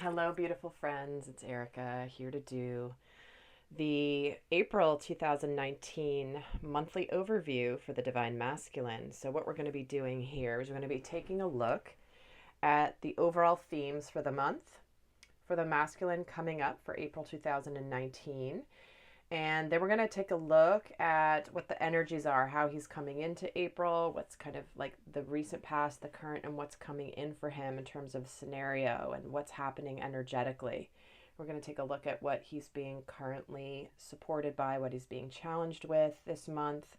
Hello, beautiful friends. It's Erika here to do the April 2019 monthly overview for the Divine Masculine. So, what we're going to be doing here is we're going to be taking a look at the overall themes for the month for the masculine coming up for April 2019. And then we're going to take a look at what the energies are, how he's coming into April, what's kind of like the recent past, the current, and what's coming in for him in terms of scenario and what's happening energetically. We're going to take a look at what he's being currently supported by, what he's being challenged with this month,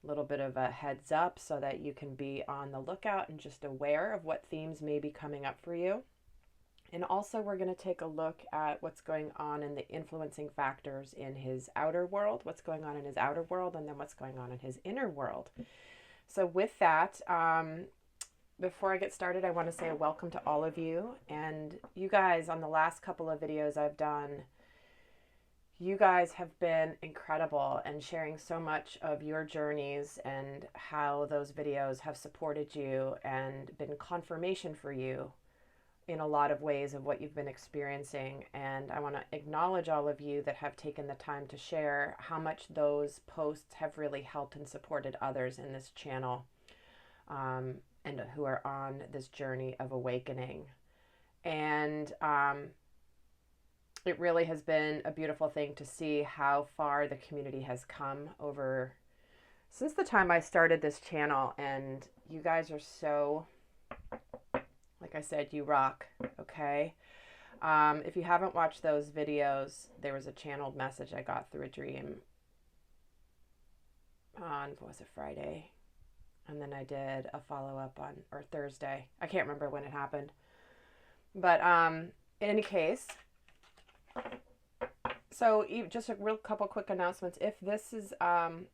a little bit of a heads up so that you can be on the lookout and just aware of what themes may be coming up for you. And also, we're going to take a look at what's going on in the influencing factors in his outer world, what's going on in his outer world, and then what's going on in his inner world. So with that, before I get started, I want to say a welcome to all of you. And you guys, on the last couple of videos I've done, you guys have been incredible and sharing so much of your journeys and how those videos have supported you and been confirmation for you in a lot of ways of what you've been experiencing. And I want to acknowledge all of you that have taken the time to share how much those posts have really helped and supported others in this channel, and who are on this journey of awakening. And it really has been a beautiful thing to see how far the community has come over since the time I started this channel. And you guys are so, like I said, you rock, okay? If you haven't watched those videos, there was a channeled message I got through a dream on, what was it, Friday? And then I did a follow-up on, or Thursday. I can't remember when it happened. But in any case, so just a real couple quick announcements. If this is going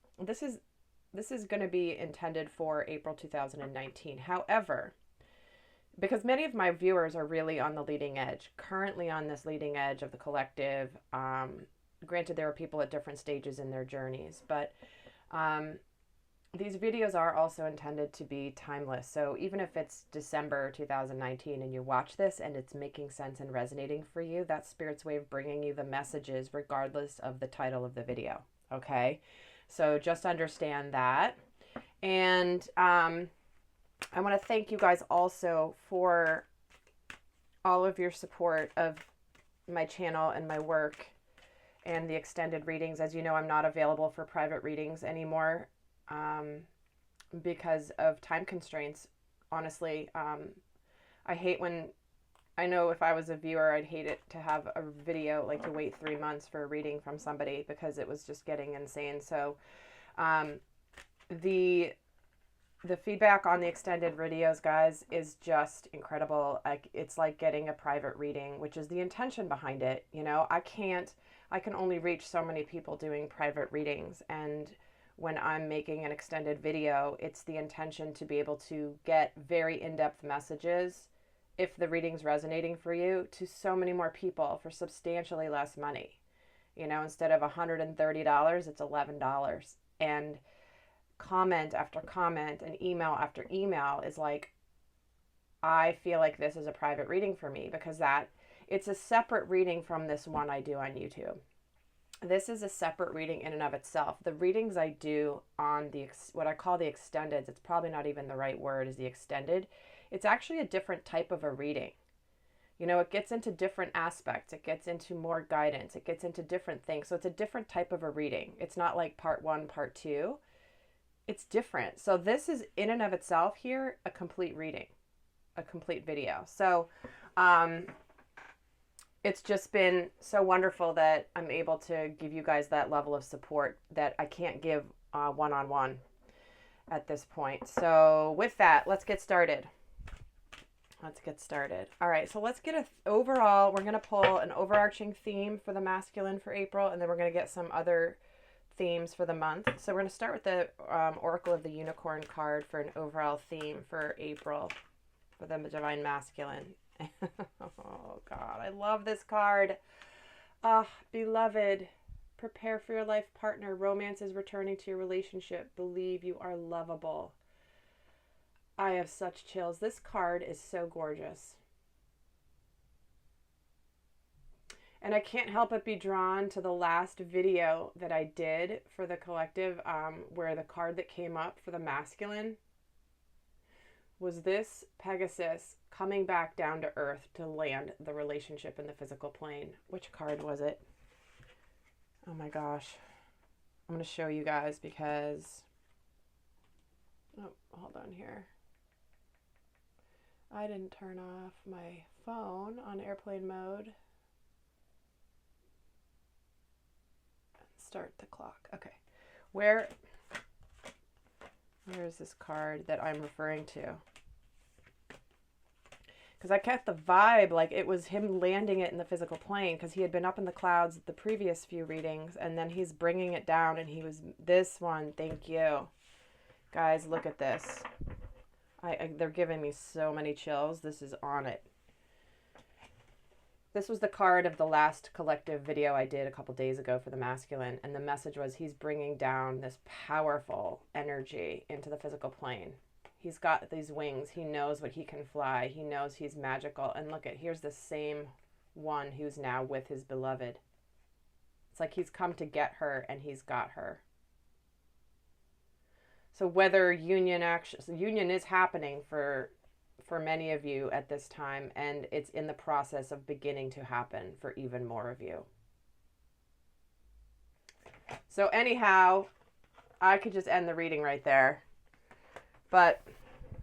to be intended for April 2019. However, because many of my viewers are really on the leading edge, currently on this leading edge of the collective. Granted, there are people at different stages in their journeys, but these videos are also intended to be timeless. So even if it's December 2019 and you watch this and it's making sense and resonating for you, that's Spirit's way of bringing you the messages regardless of the title of the video, okay? So just understand that. And I want to thank you guys also for all of your support of my channel and my work and the extended readings. As you know, I'm not available for private readings anymore because of time constraints. Honestly, I hate when, I know if I was a viewer, I'd hate it to have a video, like to wait 3 months for a reading from somebody because it was just getting insane. So the feedback on the extended videos, guys, is just incredible. It's like getting a private reading, which is the intention behind it. You know, I can only reach so many people doing private readings. And when I'm making an extended video, it's the intention to be able to get very in-depth messages, if the reading's resonating for you, to so many more people for substantially less money. You know, instead of $130, it's $11. And comment after comment and email after email is like, I feel like this is a private reading for me, because it's a separate reading from this one I do on YouTube. This is a separate reading in and of itself. The readings I do on what I call the extended, it's probably not even the right word, is the extended. It's actually a different type of a reading. You know, it gets into different aspects. It gets into more guidance. It gets into different things. So it's a different type of a reading. It's not like part 1, part 2. It's different. So this is in and of itself here a complete reading, a complete video. So it's just been so wonderful that I'm able to give you guys that level of support that I can't give one-on-one at this point. So with that, let's get started. All right, so let's get overall, we're going to pull an overarching theme for the masculine for April, and then we're going to get some other themes for the month. So we're going to start with the Oracle of the Unicorn card for an overall theme for April for the Divine Masculine. Oh God, I love this card. Beloved, prepare for your life partner. Romance is returning to your relationship. Believe you are lovable. I have such chills. This card is so gorgeous. And I can't help but be drawn to the last video that I did for the collective, where the card that came up for the masculine was this Pegasus coming back down to earth to land the relationship in the physical plane. Which card was it? Oh my gosh. I'm going to show you guys because... Oh, hold on here. I didn't turn off my phone on airplane mode. Start the clock. Okay. Where is this card that I'm referring to? Because I kept the vibe like it was him landing it in the physical plane, because he had been up in the clouds the previous few readings, and then he's bringing it down, and he was this one. Thank you. Guys, look at this. They're giving me so many chills. This is on it. This was the card of the last collective video I did a couple days ago for the masculine, and the message was he's bringing down this powerful energy into the physical plane. He's got these wings. He knows what he can fly. He knows he's magical. And look here's the same one who's now with his beloved. It's like he's come to get her, and he's got her. So whether union is happening for many of you at this time, and it's in the process of beginning to happen for even more of you. So anyhow, I could just end the reading right there. But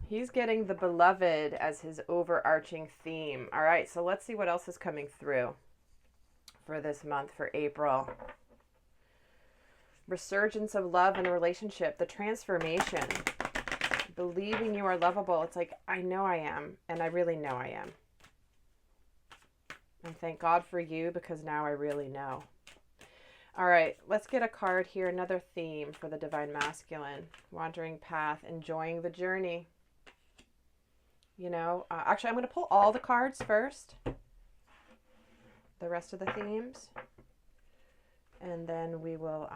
he's getting the beloved as his overarching theme. All right, so let's see what else is coming through for this month, for April. Resurgence of love and relationship, the transformation, believing you are lovable. It's like, I know I am, and I really know I am. And thank God for you, because now I really know. All right, let's get a card here, another theme for the Divine Masculine. Wandering path, enjoying the journey. You know, actually, I'm going to pull all the cards first. The rest of the themes. And then we will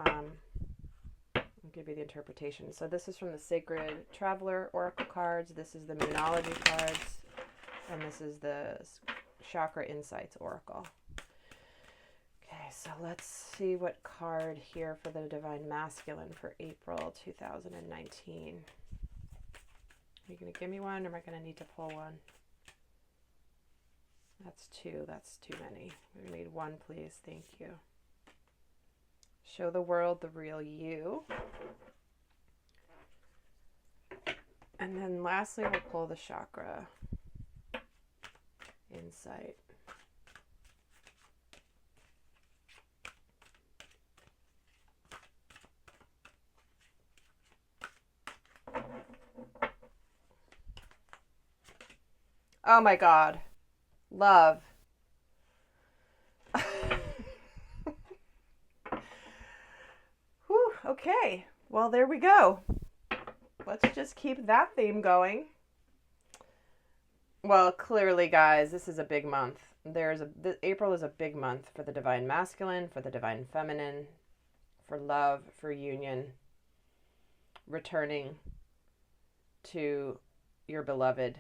give you the interpretation. So this is from the Sacred Traveler Oracle cards. This is the Moonology cards. And this is the Chakra Insights Oracle. Okay, so let's see what card here for the Divine Masculine for April 2019. Are you going to give me one, or am I going to need to pull one? That's two. That's too many. We need one, please. Thank you. Show the world the real you. And then lastly, we'll pull the Chakra Insight. Oh my God. Love. Whew, okay. Well, there we go. Let's just keep that theme going. Well, clearly, guys, this is a big month. April is a big month for the Divine Masculine, for the Divine Feminine, for love, for union, returning to your beloved,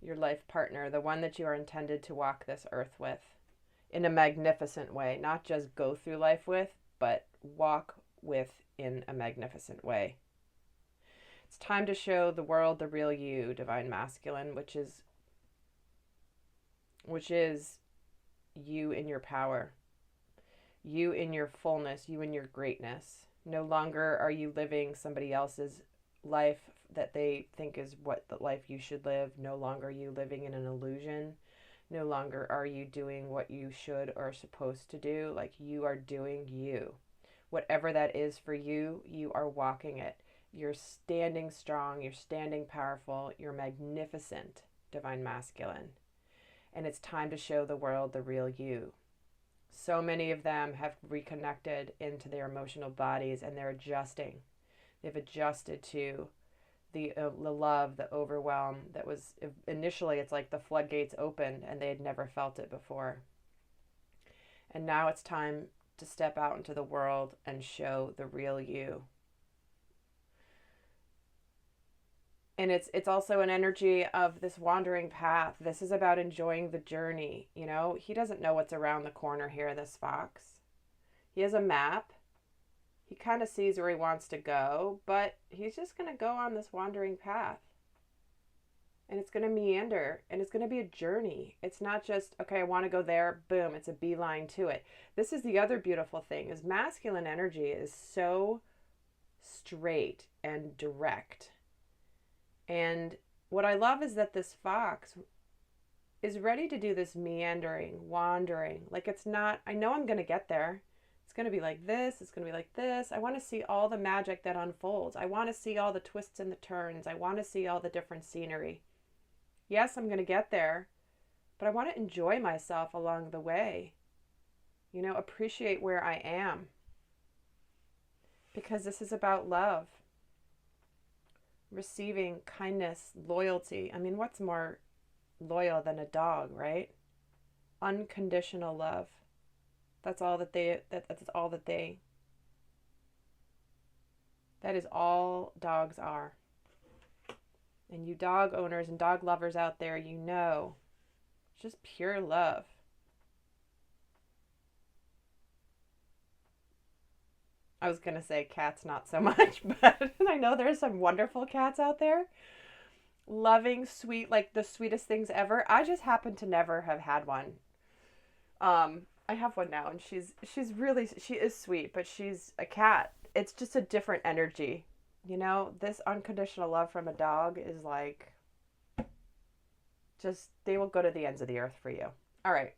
your life partner, the one that you are intended to walk this earth with in a magnificent way. Not just go through life with, but walk with in a magnificent way. It's time to show the world the real you, Divine Masculine, which is you in your power, you in your fullness, you in your greatness. No longer are you living somebody else's life that they think is what the life you should live. No longer are you living in an illusion. No longer are you doing what you should or are supposed to do. Like, you are doing you. Whatever that is for you, you are walking it. You're standing strong. You're standing powerful. You're magnificent, Divine Masculine. And it's time to show the world the real you. So many of them have reconnected into their emotional bodies, and they're adjusting. They've adjusted to the love, the overwhelm that was initially, it's like the floodgates opened and they had never felt it before. And now it's time to step out into the world and show the real you. And it's also an energy of this wandering path. This is about enjoying the journey. You know, he doesn't know what's around the corner here, this fox. He has a map. He kind of sees where he wants to go, but he's just going to go on this wandering path. And it's going to meander, and it's going to be a journey. It's not just, okay, I want to go there, boom, it's a beeline to it. This is the other beautiful thing, is masculine energy is so straight and direct. And what I love is that this fox is ready to do this meandering, wandering. Like, it's not, I know I'm going to get there. It's going to be like this. It's going to be like this. I want to see all the magic that unfolds. I want to see all the twists and the turns. I want to see all the different scenery. Yes, I'm going to get there, but I want to enjoy myself along the way. You know, appreciate where I am. Because this is about love. Receiving kindness, loyalty. I mean, what's more loyal than a dog, right? Unconditional love. That's all that is all dogs are. And you dog owners and dog lovers out there, you know, it's just pure love. I was going to say cats, not so much, but I know there's some wonderful cats out there. Loving, sweet, like the sweetest things ever. I just happen to never have had one. I have one now, and she is sweet, but she's a cat. It's just a different energy. You know, this unconditional love from a dog is like, just, they will go to the ends of the earth for you. All right.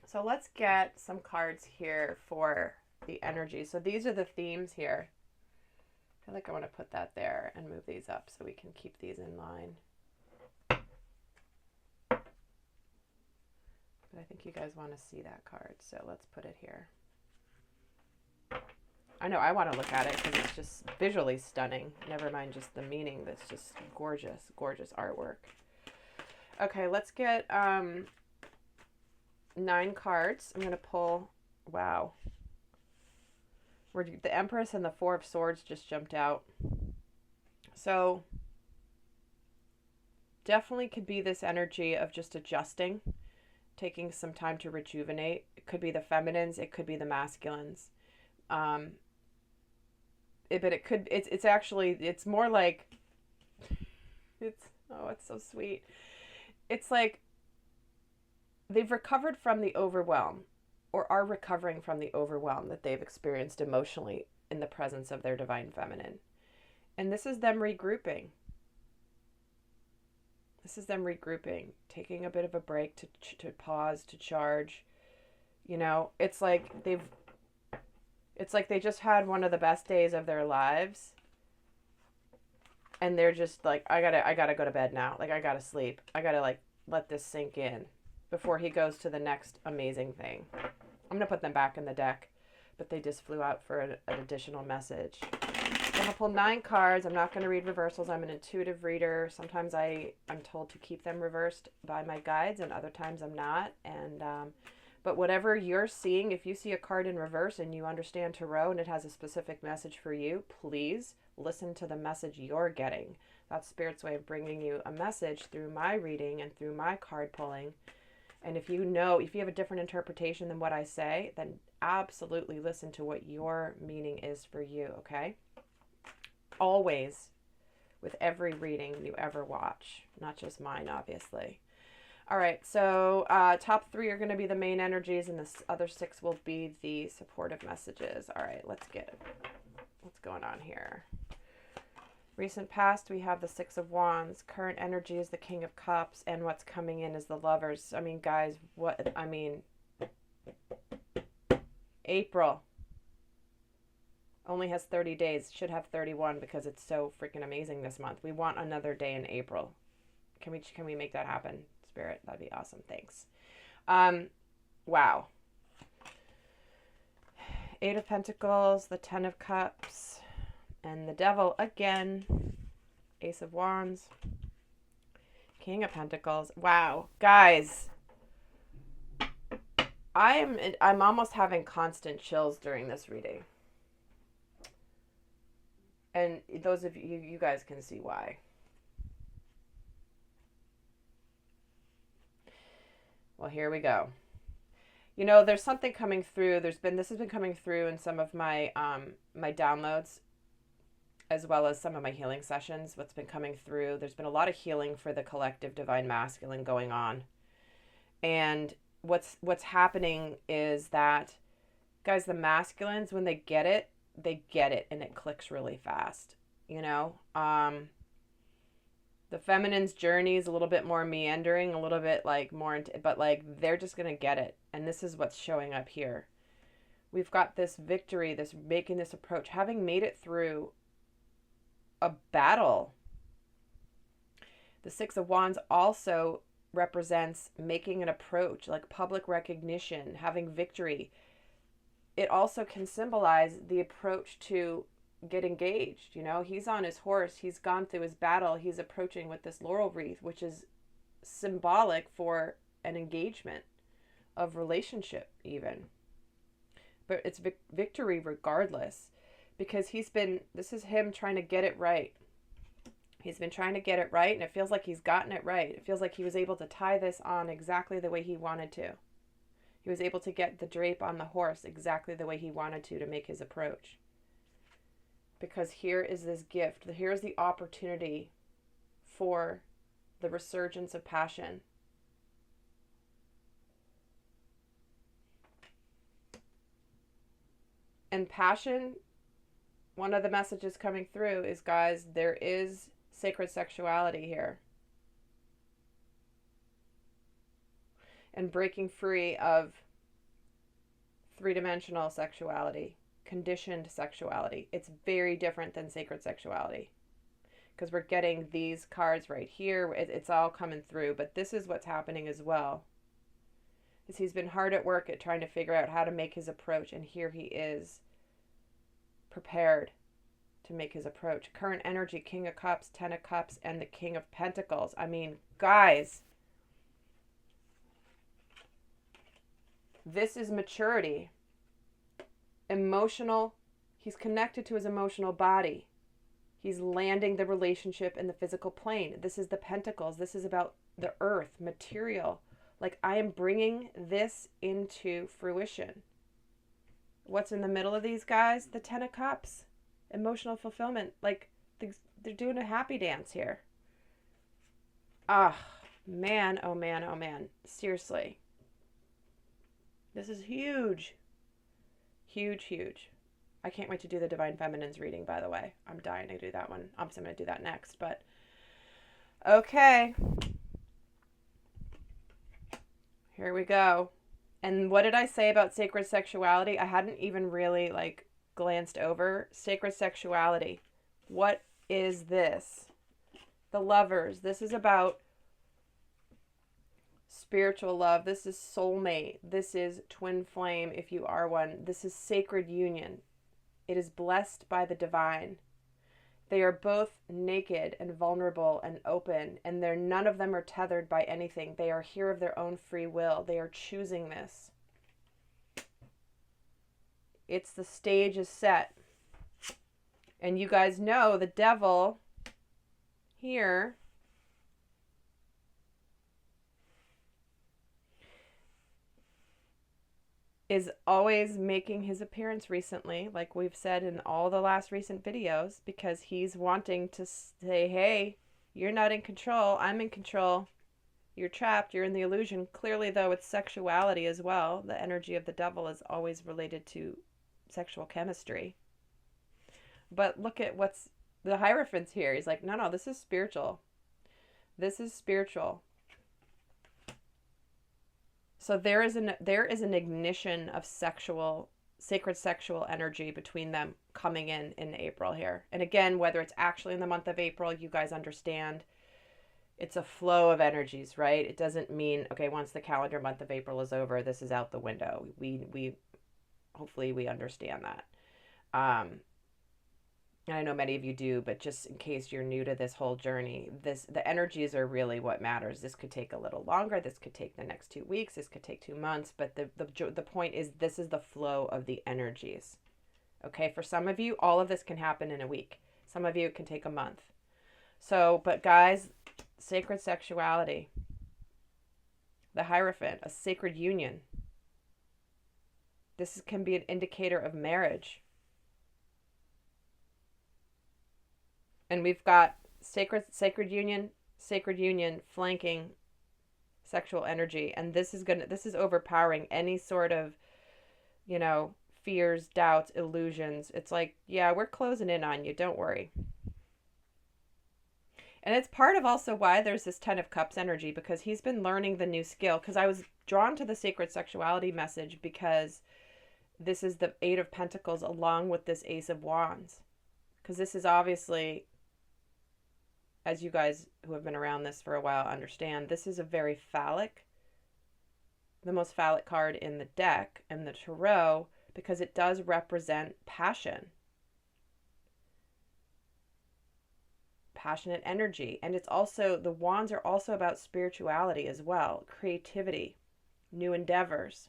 So let's get some cards here for the energy. So these are the themes here. I feel like I want to put that there and move these up so we can keep these in line. But I think you guys want to see that card, so let's put it here. I know I want to look at it because it's just visually stunning. Never mind just the meaning. That's just gorgeous, gorgeous artwork. Okay, let's get 9 cards. I'm going to pull, wow. The Empress and the Four of Swords just jumped out. So definitely could be this energy of just adjusting, taking some time to rejuvenate. It could be the feminines. It could be the masculines. But it's actually, it's more like, it's so sweet. It's like they've recovered from the overwhelm, or are recovering from the overwhelm that they've experienced emotionally in the presence of their divine feminine. And this is them regrouping. This is them regrouping, taking a bit of a break to pause, to charge. You know, it's like they just had one of the best days of their lives. And they're just like, I gotta go to bed now. Like, I gotta sleep. I gotta, like, let this sink in before he goes to the next amazing thing. I'm gonna put them back in the deck, but they just flew out for an additional message. I'm gonna pull 9 cards. I'm not gonna read reversals. I'm an intuitive reader. Sometimes I'm told to keep them reversed by my guides, and other times I'm not. And but whatever you're seeing, if you see a card in reverse and you understand tarot and it has a specific message for you, please listen to the message you're getting. That's Spirit's way of bringing you a message through my reading and through my card pulling. And if you have a different interpretation than what I say, then absolutely listen to what your meaning is for you, okay? Always, with every reading you ever watch, not just mine, obviously. All right, so top 3 are going to be the main energies, and the other 6 will be the supportive messages. All right, let's get it. What's going on here? Recent past, we have the 6 of Wands. Current energy is the King of Cups, and what's coming in is the Lovers. I mean, guys, April only has 30 days. Should have 31 because it's so freaking amazing this month. We want another day in April. Can we make that happen, Spirit? That'd be awesome. Thanks. Wow. 8 of Pentacles, the 10 of Cups, and the Devil again. Ace of Wands, King of Pentacles. Wow, guys, I'm almost having constant chills during this reading, and those of you guys can see why. Well, here we go. You know, there's something coming through. This has been coming through in some of my my downloads, as well as some of my healing sessions. What's been coming through, there's been a lot of healing for the collective divine masculine going on. And what's happening is that, guys, the masculines, when they get it and it clicks really fast. You know, the feminine's journey is a little bit more meandering, a little bit like more, but like they're just gonna get it. And this is what's showing up here. We've got this victory, this making this approach, having made it through a battle. The Six of Wands also represents making an approach, like public recognition, having victory. It also can symbolize the approach to get engaged. You know, he's on his horse, he's gone through his battle, he's approaching with this laurel wreath, which is symbolic for an engagement of relationship even. But it's victory regardless, because this is him trying to get it right. He's been trying to get it right, and it feels like he's gotten it right. It feels like he was able to tie this on exactly the way he wanted to. He was able to get the drape on the horse exactly the way he wanted to make his approach. Because here is this gift. Here's the opportunity for the resurgence of passion. And passion, one of the messages coming through is, guys, there is sacred sexuality here. And breaking free of three-dimensional sexuality, conditioned sexuality. It's very different than sacred sexuality, because we're getting these cards right here. It's all coming through, but this is what's happening as well. Is he's been hard at work at trying to figure out how to make his approach, and here he is, prepared to make his approach. Current energy, King of Cups, Ten of Cups, and the King of Pentacles. I mean, guys, this is maturity. Emotional. He's connected to his emotional body. He's landing the relationship in the physical plane. This is the Pentacles. This is about the earth, material. Like, I am bringing this into fruition. What's in the middle of these guys? The Ten of Cups. Emotional fulfillment. Like, they're doing a happy dance here. Ah, man, oh man, oh man. Seriously. This is huge. Huge, huge. I can't wait to do the Divine Feminine's reading, by the way. I'm dying to do that one. Obviously, I'm going to do that next, but okay. Here we go. And what did I say about sacred sexuality? I hadn't even really glanced over sacred sexuality. What is this? The Lovers. This is about spiritual love. This is soulmate. This is twin flame if you are one. This is sacred union. It is blessed by the divine. They are both naked and vulnerable and open, and none of them are tethered by anything. They are here of their own free will. They are choosing this. The stage is set. And you guys know the devil here is always making his appearance recently, like we've said in all the last recent videos, because he's wanting to say, hey, you're not in control, I'm in control. You're trapped, you're in the illusion. Clearly, though, it's sexuality as well. The energy of the devil is always related to sexual chemistry. But look at what's the Hierophant's here. He's like, no, this is spiritual. This is spiritual. So there is an ignition of sacred sexual energy between them coming in April here. And again, whether it's actually in the month of April, you guys understand, it's a flow of energies, right? It doesn't mean, okay, once the calendar month of April is over, this is out the window. We hopefully we understand that. And I know many of you do, but just in case you're new to this whole journey, the energies are really what matters. This could take a little longer. This could take the next 2 weeks. This could take 2 months. But the point is, this is the flow of the energies. Okay, for some of you, all of this can happen in a week. Some of you, it can take a month. So, but guys, sacred sexuality. The Hierophant, a sacred union. Can be an indicator of marriage. And we've got sacred union flanking sexual energy, and this is overpowering any sort of, fears, doubts, illusions. It's like, yeah, we're closing in on you, don't worry. And it's part of also why there's this Ten of Cups energy, because he's been learning the new skill. Because I was drawn to the sacred sexuality message because this is the Eight of Pentacles along with this Ace of Wands. Because this is obviously, as you guys who have been around this for a while understand, this is a very phallic, the most phallic card in the deck and the tarot, because it does represent passion. Passionate energy. And it's also, the wands are also about spirituality as well, creativity, new endeavors.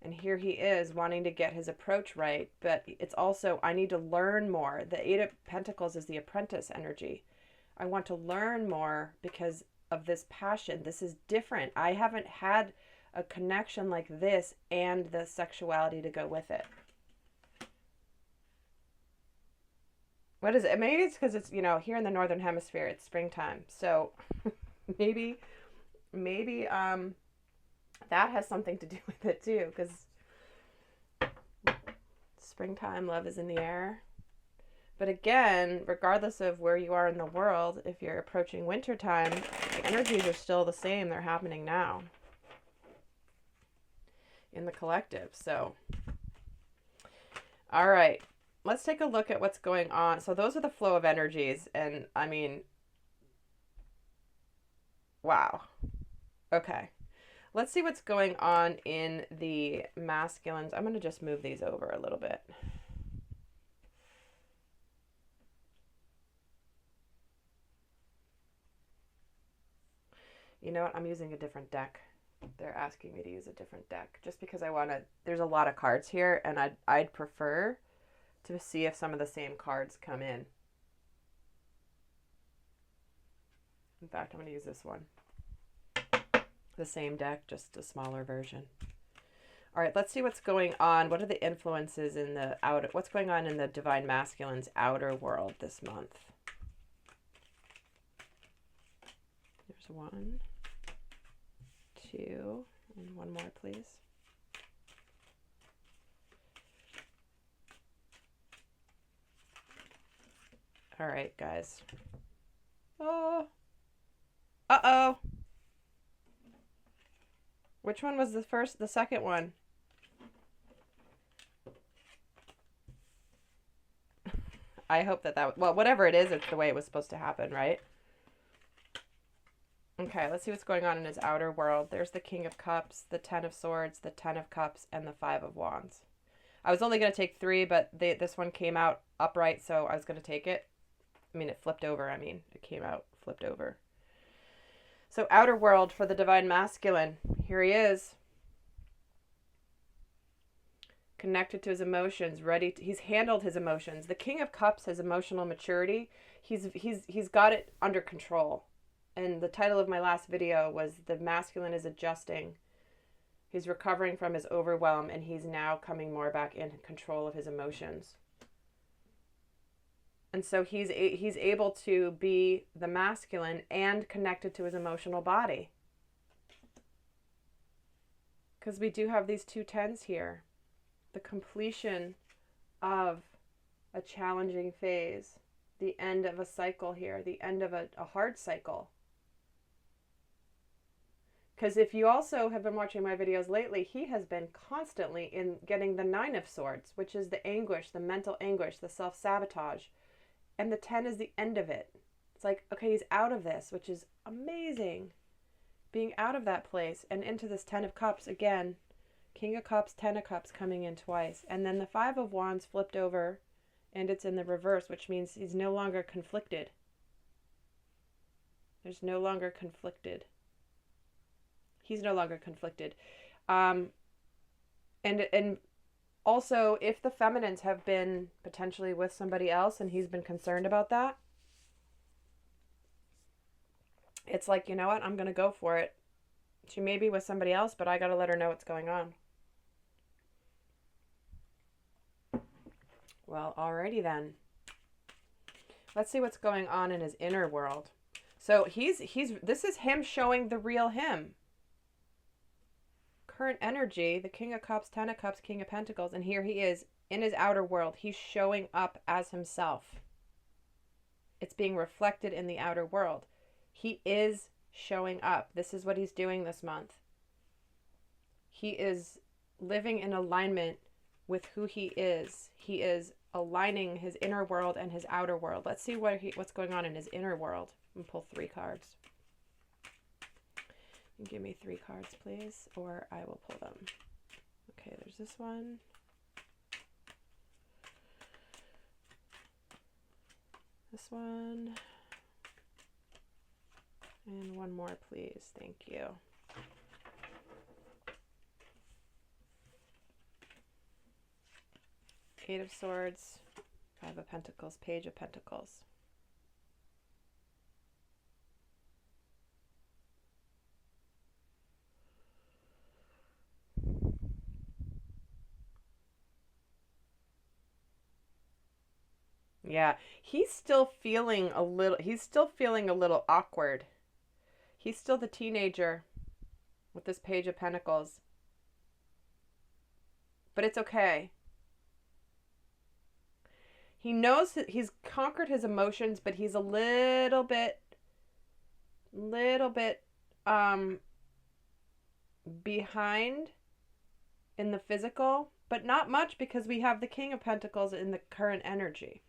And here he is wanting to get his approach right, but it's also, I need to learn more. The Eight of Pentacles is the apprentice energy. I want to learn more because of this passion. This is different. I haven't had a connection like this and the sexuality to go with it. What is it? Maybe it's because it's, here in the Northern Hemisphere, it's springtime. So maybe that has something to do with it too, because springtime, love is in the air. But again, regardless of where you are in the world, if you're approaching wintertime, the energies are still the same. They're happening now in the collective. So, all right, let's take a look at what's going on. So those are the flow of energies. And I mean, wow. Okay. Let's see what's going on in the masculines. I'm going to just move these over a little bit. You know what? I'm using a different deck. They're asking me to use a different deck just because I want to. There's a lot of cards here, and I'd prefer to see if some of the same cards come in. In fact, I'm going to use this one. The same deck, just a smaller version. All right, let's see what's going on. What are the influences in the outer, what's going on in the Divine Masculine's outer world this month? There's 1, 2, and one more, please. All right, guys. Oh. Uh-oh. Which one was the second one? I hope that well, whatever it is, it's the way it was supposed to happen, right? Okay, let's see what's going on in his outer world. There's the King of Cups, the Ten of Swords, the Ten of Cups, and the Five of Wands. I was only going to take 3, but this one came out upright, so I was going to take it. I mean, it flipped over. It came out, flipped over. So outer world for the Divine Masculine. Here he is. Connected to his emotions, he's handled his emotions. The King of Cups has emotional maturity. He's got it under control. And the title of my last video was The Masculine is Adjusting. He's recovering from his overwhelm, and he's now coming more back in control of his emotions. And so he's able to be the masculine and connected to his emotional body. Because we do have these 2 tens here. The completion of a challenging phase. The end of a cycle here. The end of a hard cycle. Because if you also have been watching my videos lately, he has been constantly in getting the 9 of Swords, which is the anguish, the mental anguish, the self-sabotage. And the 10 is the end of it. It's like, okay, he's out of this, which is amazing. Being out of that place and into this 10 of Cups again. King of Cups, 10 of Cups coming in twice. And then the 5 of Wands flipped over and it's in the reverse, which means he's no longer conflicted. There's no longer conflicted. He's no longer conflicted. And also, if the feminines have been potentially with somebody else and he's been concerned about that, It's like, you know what? I'm going to go for it. She may be with somebody else, but I got to let her know what's going on. Well, alrighty then. Let's see what's going on in his inner world. So this is him showing the real him. Current energy, the King of Cups, Ten of Cups, King of Pentacles, and here he is in his outer world. He's showing up as himself. It's being reflected in the outer world. He is showing up. This is what he's doing this month. He is living in alignment with who he is. He is aligning his inner world and his outer world. Let's see what's going on in his inner world. And pull 3 cards. Give me 3 cards, please, or I will pull them. Okay, there's this one. This one. And one more, please. Thank you. Eight of Swords, 5 of Pentacles, Page of Pentacles. Yeah, he's still feeling a little awkward. He's still the teenager with this Page of Pentacles. But it's okay. He knows that he's conquered his emotions, but he's a little bit behind in the physical, but not much because we have the King of Pentacles in the current energy.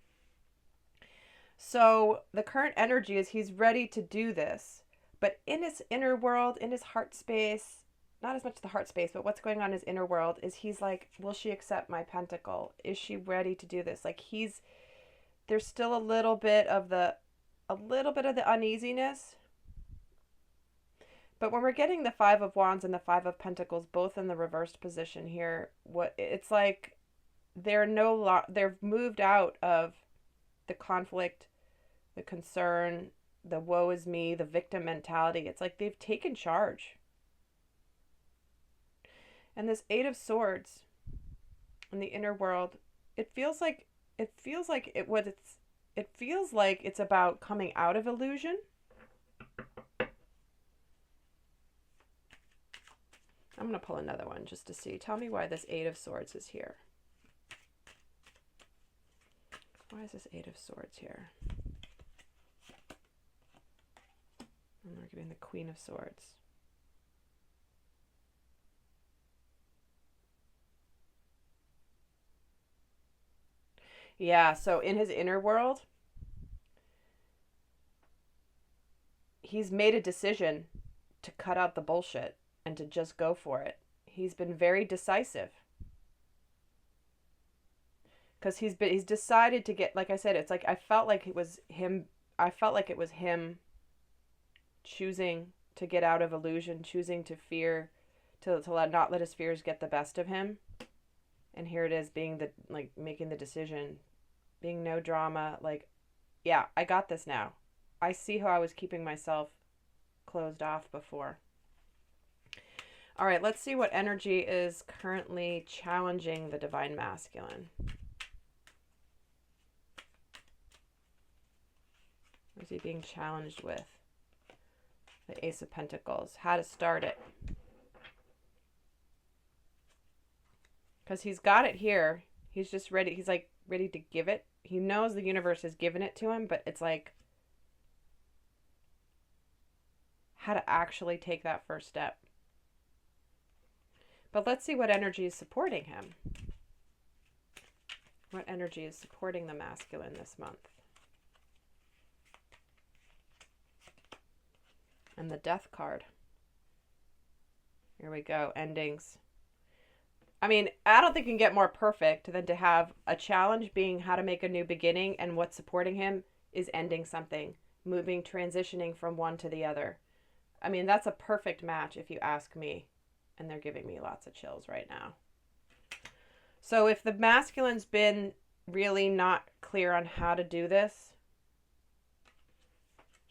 So the current energy is he's ready to do this, but in his inner world, in his heart space, not as much the heart space, but what's going on in his inner world is he's like, will she accept my pentacle? Is she ready to do this? Like there's still a little bit of the uneasiness. But when we're getting the 5 of Wands and the 5 of Pentacles both in the reversed position here, it's like they've moved out of the conflict, the concern, the woe is me, the victim mentality. It's like they've taken charge. And this 8 of Swords in the inner world, it feels like it's about coming out of illusion. I'm going to pull another one just to see. Tell me why this 8 of Swords is here. Why is this 8 of Swords here? And we're getting the Queen of Swords. Yeah, so in his inner world, he's made a decision to cut out the bullshit and to just go for it. He's been very decisive. Because he's decided to get, like I said, it's like I felt like it was him choosing to get out of illusion, choosing to fear, to not let his fears get the best of him. And here it is making the decision, being no drama, like, yeah, I got this now. I see how I was keeping myself closed off before. All right, let's see what energy is currently challenging the Divine Masculine. What is he being challenged with? The Ace of Pentacles. How to start it. Because he's got it here. He's just ready. He's like ready to give it. He knows the universe has given it to him, but it's like how to actually take that first step. But let's see what energy is supporting him. What energy is supporting the masculine this month? And the Death card. Here we go. Endings. I mean, I don't think you can get more perfect than to have a challenge being how to make a new beginning, and what's supporting him is ending something, moving, transitioning from one to the other. I mean, that's a perfect match if you ask me. And they're giving me lots of chills right now. So if the masculine's been really not clear on how to do this,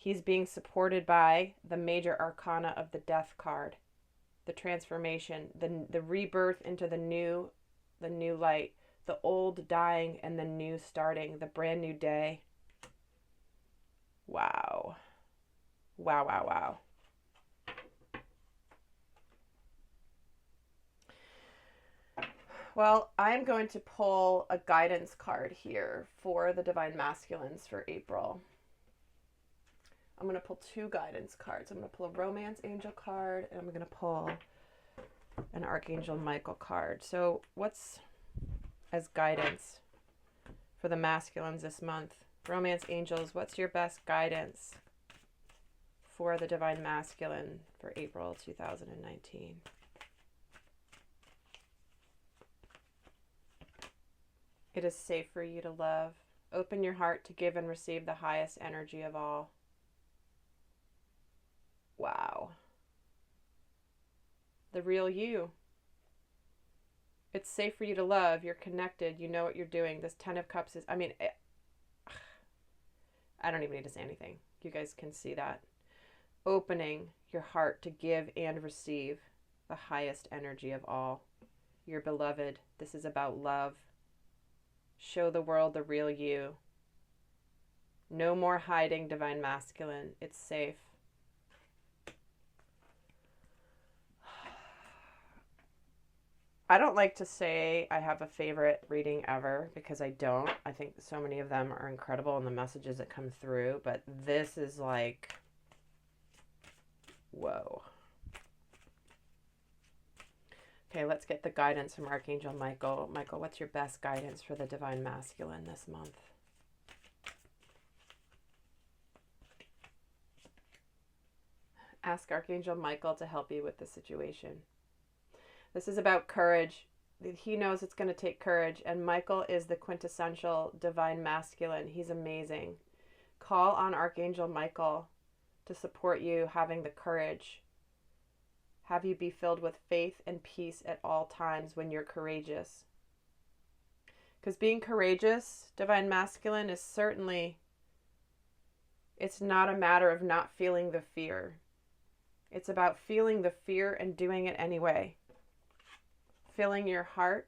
He's being supported by the major arcana of the death card, the transformation, the rebirth into the new light, the old dying and the new starting, the brand new day. Wow. Wow, wow, wow. Well, I'm going to pull a guidance card here for the Divine Masculines for April. I'm going to pull two guidance cards. I'm going to pull a Romance Angel card, and I'm going to pull an Archangel Michael card. So what's as guidance for the masculines this month? Romance Angels, what's your best guidance for the Divine Masculine for April 2019? It is safe for you to love. Open your heart to give and receive the highest energy of all. Wow. The real you. It's safe for you to love. You're connected. You know what you're doing. This 10 of Cups is, I don't even need to say anything. You guys can see that. Opening your heart to give and receive the highest energy of all. Your beloved. This is about love. Show the world the real you. No more hiding, Divine Masculine. It's safe. I don't like to say I have a favorite reading ever, because I don't. I think so many of them are incredible and the messages that come through, but this is like, whoa. Okay, let's get the guidance from Archangel Michael. Michael, what's your best guidance for the Divine Masculine this month? Ask Archangel Michael to help you with the situation. This is about courage. He knows it's going to take courage, and Michael is the quintessential Divine Masculine. He's amazing. Call on Archangel Michael to support you having the courage. Have you be filled with faith and peace at all times when you're courageous. Because being courageous, Divine Masculine, is certainly, it's not a matter of not feeling the fear. It's about feeling the fear and doing it anyway. Filling your heart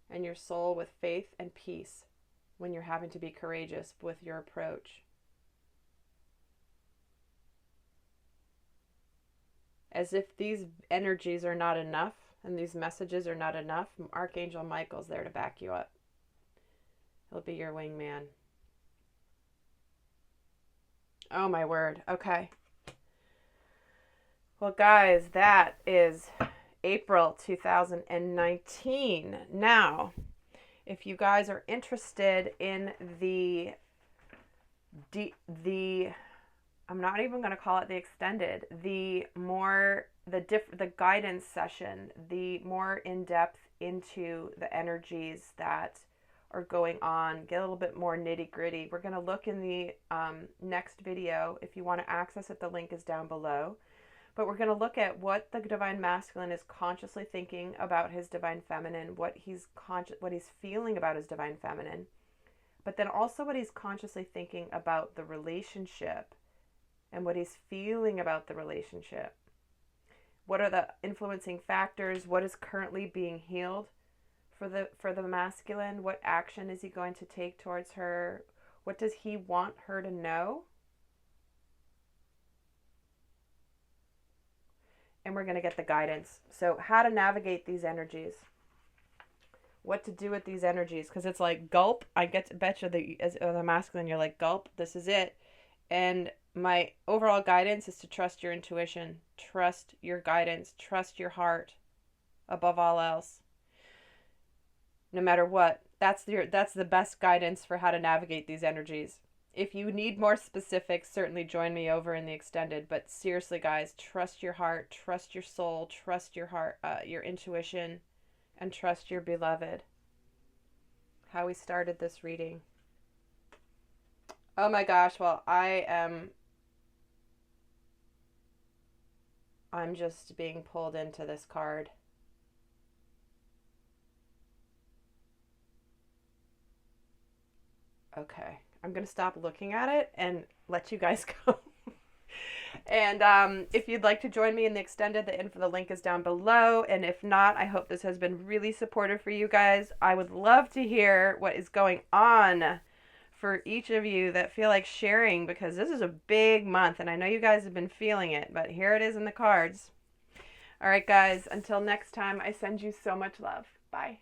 and your soul with faith and peace when you're having to be courageous with your approach. As if these energies are not enough and these messages are not enough, Archangel Michael's there to back you up. He'll be your wingman. Oh my word. Okay. Well, guys, that is April 2019. Now, if you guys are interested in the I'm not even going to call it the extended, the guidance session, the more in-depth into the energies that are going on, get a little bit more nitty-gritty. We're going to look in the next video. If you want to access it, the link is down below. But we're going to look at what the Divine Masculine is consciously thinking about his Divine Feminine, what he's feeling about his Divine Feminine, but then also what he's consciously thinking about the relationship and what he's feeling about the relationship. What are the influencing factors? What is currently being healed for the masculine? What action is he going to take towards her? What does he want her to know? And we're going to get the guidance. So how to navigate these energies. What to do with these energies. Because it's like gulp. I bet you as the masculine, you're like, gulp, this is it. And my overall guidance is to trust your intuition. Trust your guidance. Trust your heart above all else. No matter what. That's the best guidance for how to navigate these energies. If you need more specifics, certainly join me over in the extended. But seriously, guys, trust your heart, trust your soul, trust your heart, your intuition, and trust your beloved. How we started this reading. Oh my gosh, well, I'm just being pulled into this card. Okay. I'm going to stop looking at it and let you guys go. And if you'd like to join me in the extended, the link is down below. And if not, I hope this has been really supportive for you guys. I would love to hear what is going on for each of you that feel like sharing, because this is a big month and I know you guys have been feeling it, but here it is in the cards. All right, guys, until next time, I send you so much love. Bye.